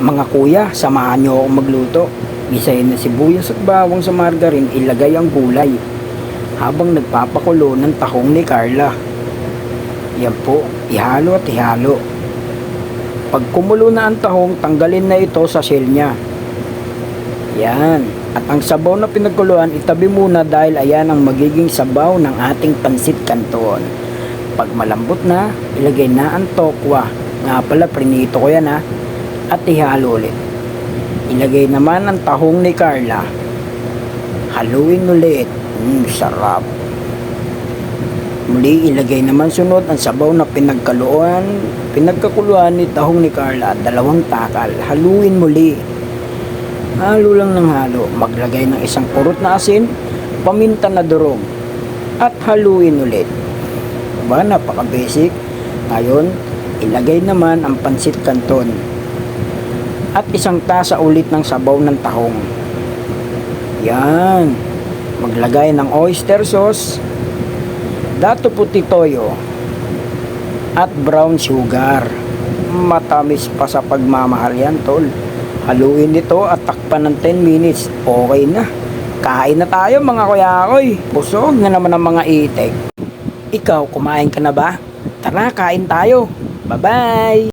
Mga kuya, samahan nyo akong magluto. Gisahin na sibuyas at bawang sa margarine, ilagay ang gulay. Habang nagpapakulo ng tahong ni Carla. Yan po, ihalo at ihalo. Pag kumulo na ang tahong, tanggalin na ito sa shell niya. Yan. At ang sabaw na pinagkuluan, itabi muna dahil ayan ang magiging sabaw ng ating pansit canton. Pag malambot na, ilagay na ang tokwa. Nga pala, prinito ko yan ha. At ihalo ulit. Ilagay naman ang tahong ni Carla. Haluin ulit. Sarap. Muli, ilagay naman sunod ang sabaw na pinagkakuluan ni tahong ni Carla at 2 takal. Haluin muli. Halo lang ng halo. Maglagay ng isang purot na asin, paminta na durog, at haluin ulit. Diba? Napaka-basic. Ngayon, ilagay naman ang pansit canton. At 1 tasa ulit ng sabaw ng tahong. Yan. Maglagay ng oyster sauce, dato puti toyo, at brown sugar. Matamis pa sa pagmamahal yan, tol. Haluin ito at takpan ng 10 minutes. Okay na. Kain na tayo mga kuyakoy. Busog na naman ang mga itik. Ikaw, kumain ka na ba? Tara, kain tayo. Bye-bye!